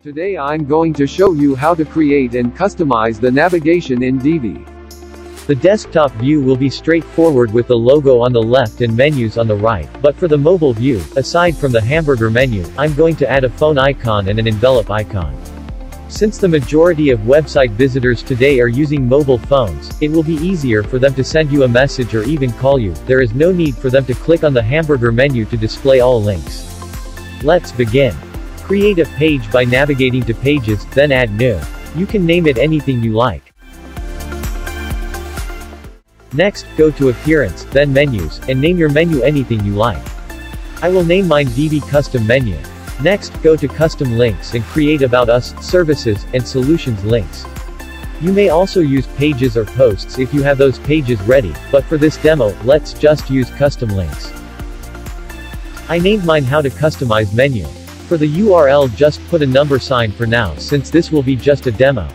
Today I'm going to show you how to create and customize the navigation in Divi. The desktop view will be straightforward with the logo on the left and menus on the right, but for the mobile view, aside from the hamburger menu, I'm going to add a phone icon and an envelope icon. Since the majority of website visitors today are using mobile phones, it will be easier for them to send you a message or even call you. There is no need for them to click on the hamburger menu to display all links. Let's begin. Create a page by navigating to Pages, then add New. You can name it anything you like. Next, go to Appearance, then Menus, and name your menu anything you like. I will name mine Divi Custom Menu. Next, go to Custom Links and create About Us, Services, and Solutions links. You may also use pages or posts if you have those pages ready, but for this demo, let's just use custom links. I named mine How to Customize Menu. For the URL, just put a number sign for now since this will be just a demo.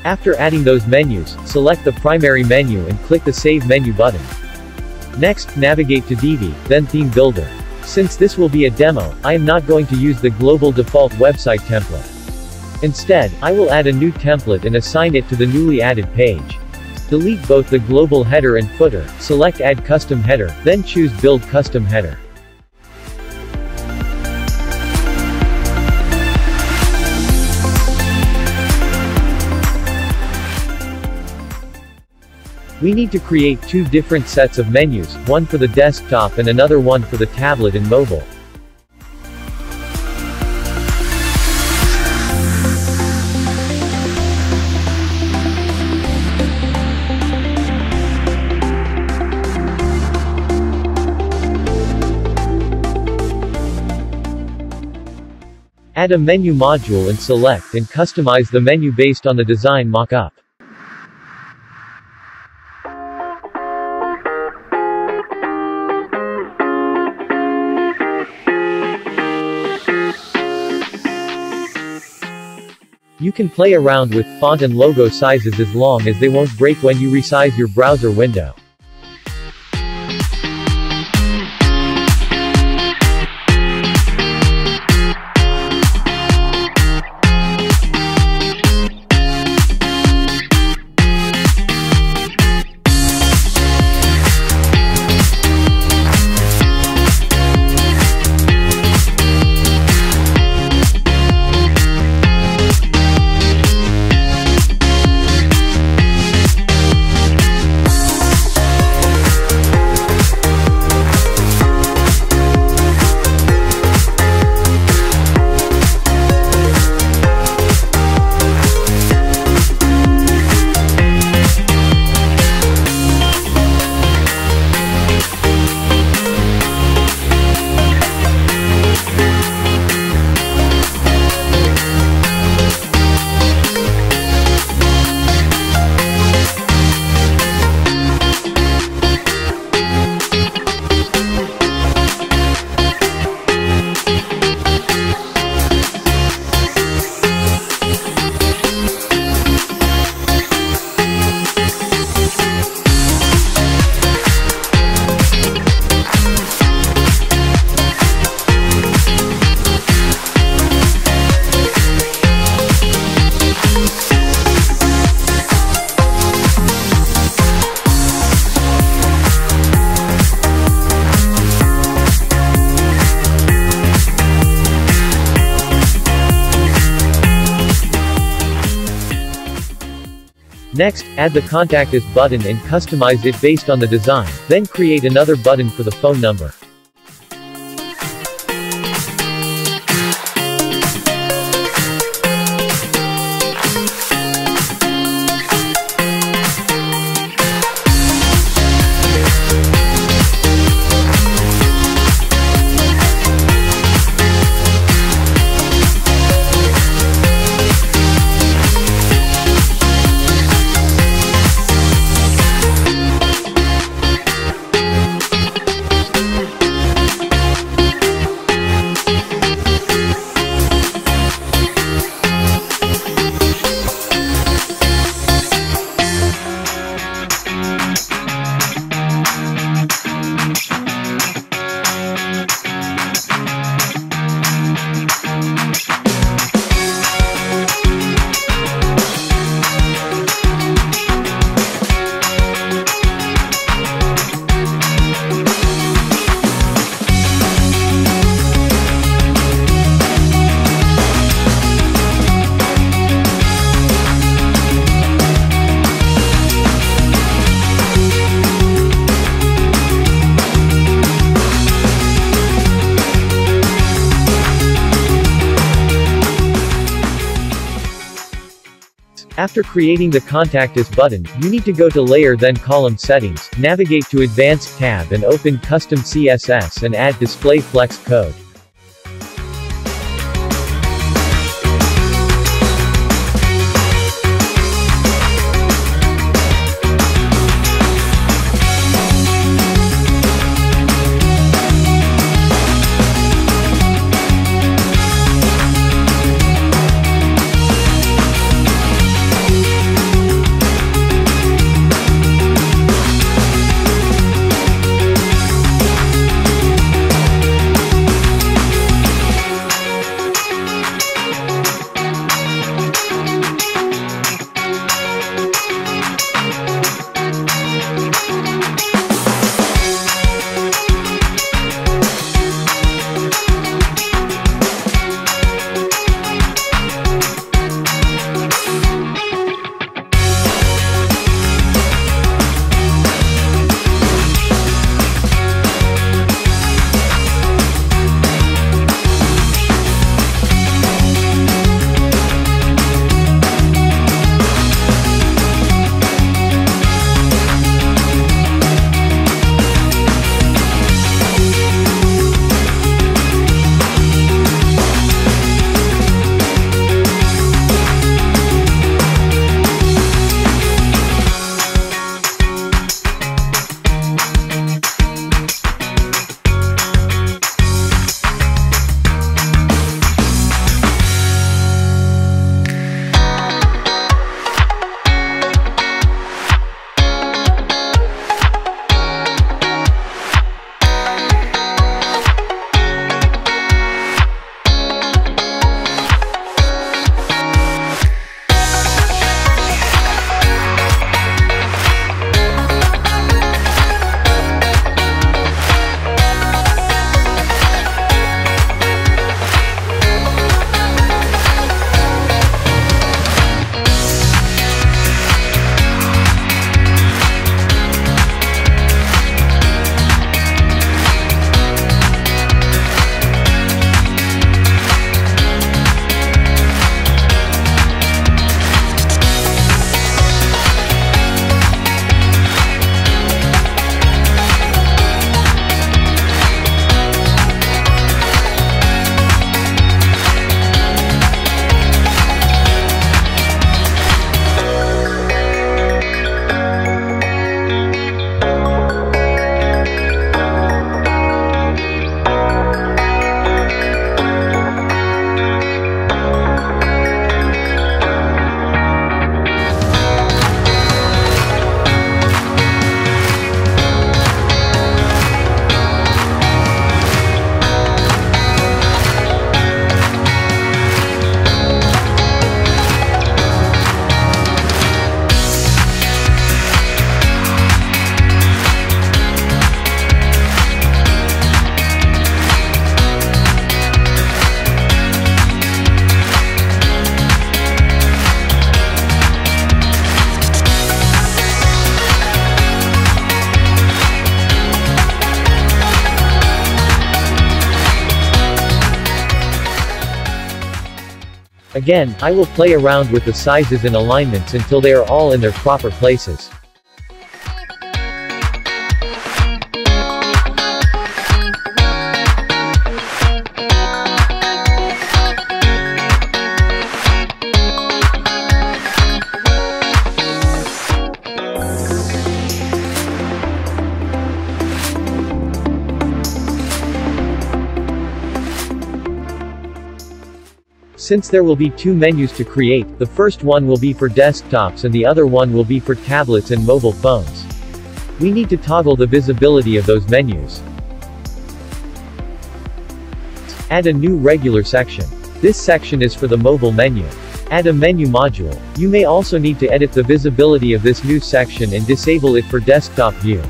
After adding those menus, select the primary menu and click the Save Menu button. Next, navigate to Divi, then Theme Builder. Since this will be a demo, I am not going to use the global default website template. Instead, I will add a new template and assign it to the newly added page. Delete both the global header and footer, select Add Custom Header, then choose Build Custom Header. We need to create two different sets of menus, one for the desktop and another one for the tablet and mobile. Add a menu module and select and customize the menu based on the design mock-up. You can play around with font and logo sizes as long as they won't break when you resize your browser window. Next, add the Contact Us button and customize it based on the design, then create another button for the phone number. After creating the Contact Us button, you need to go to Layer then Column Settings, navigate to Advanced tab and open Custom CSS and add Display Flex Code. Again, I will play around with the sizes and alignments until they are all in their proper places. Since there will be two menus to create, the first one will be for desktops and the other one will be for tablets and mobile phones. We need to toggle the visibility of those menus. Add a new regular section. This section is for the mobile menu. Add a menu module. You may also need to edit the visibility of this new section and disable it for desktop view.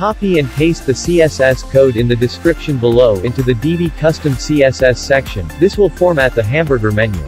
Copy and paste the CSS code in the description below into the Divi custom CSS section. This will format the hamburger menu.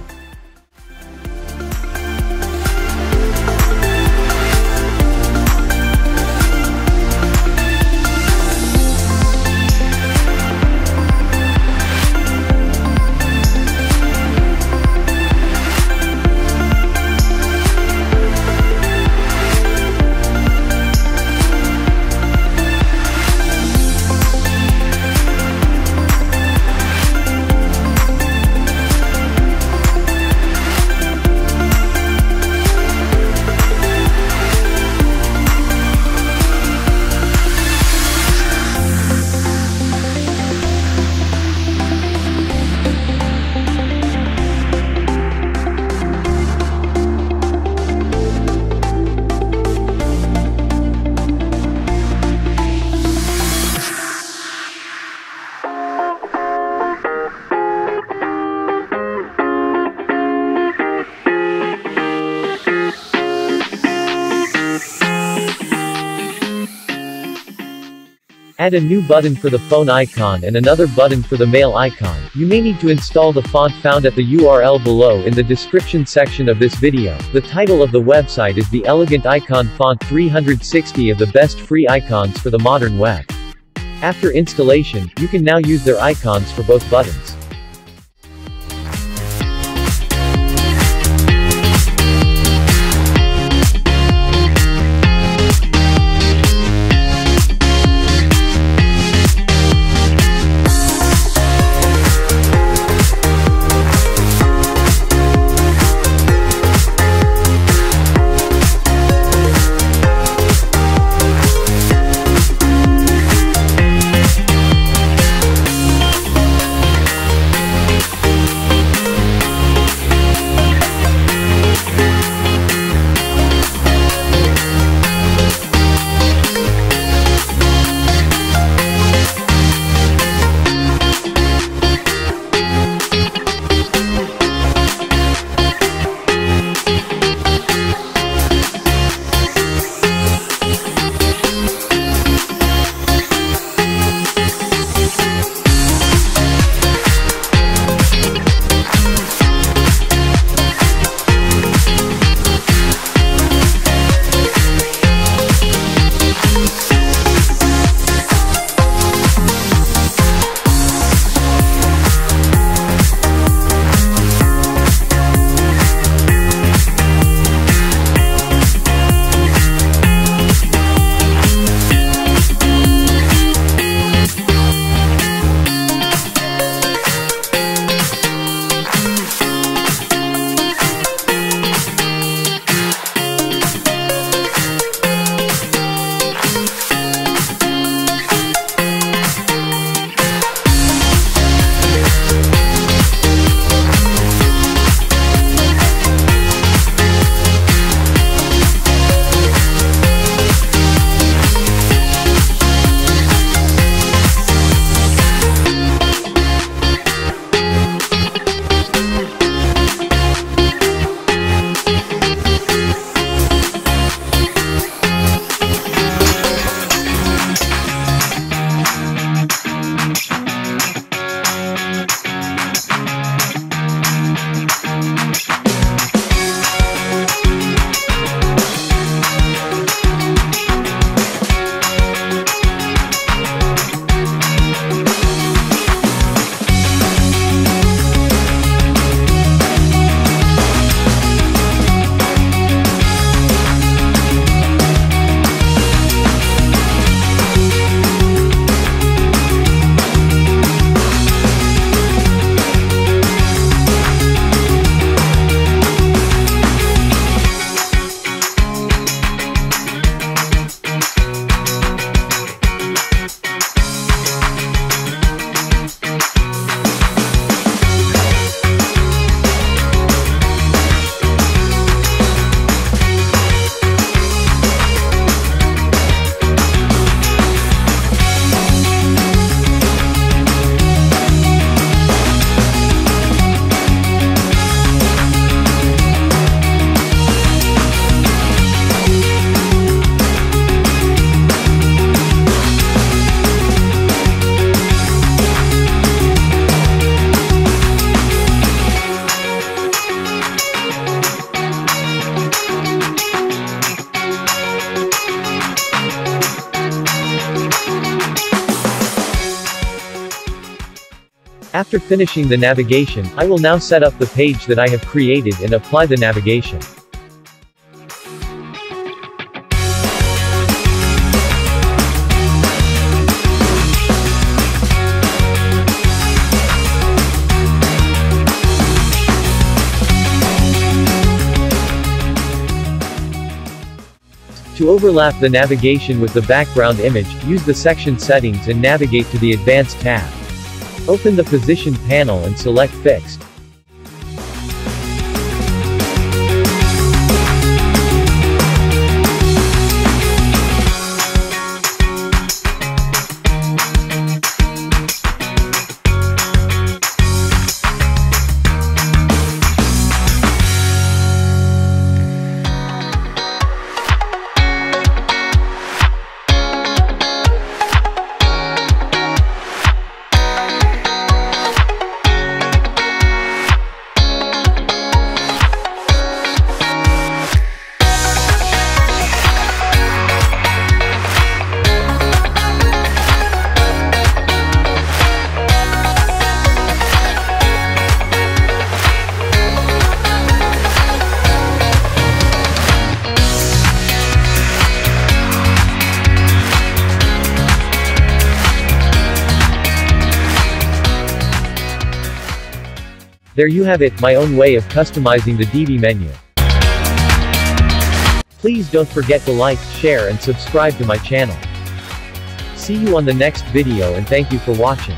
Add a new button for the phone icon and another button for the mail icon. You may need to install the font found at the URL below in the description section of this video. The title of the website is the Elegant Icon Font 360 of the best free icons for the modern web. After installation, you can now use their icons for both buttons. After finishing the navigation, I will now set up the page that I have created and apply the navigation. To overlap the navigation with the background image, use the section settings and navigate to the Advanced tab. Open the Position panel and select Fixed. There you have it, my own way of customizing the Divi menu. Please don't forget to like, share and subscribe to my channel. See you on the next video and thank you for watching.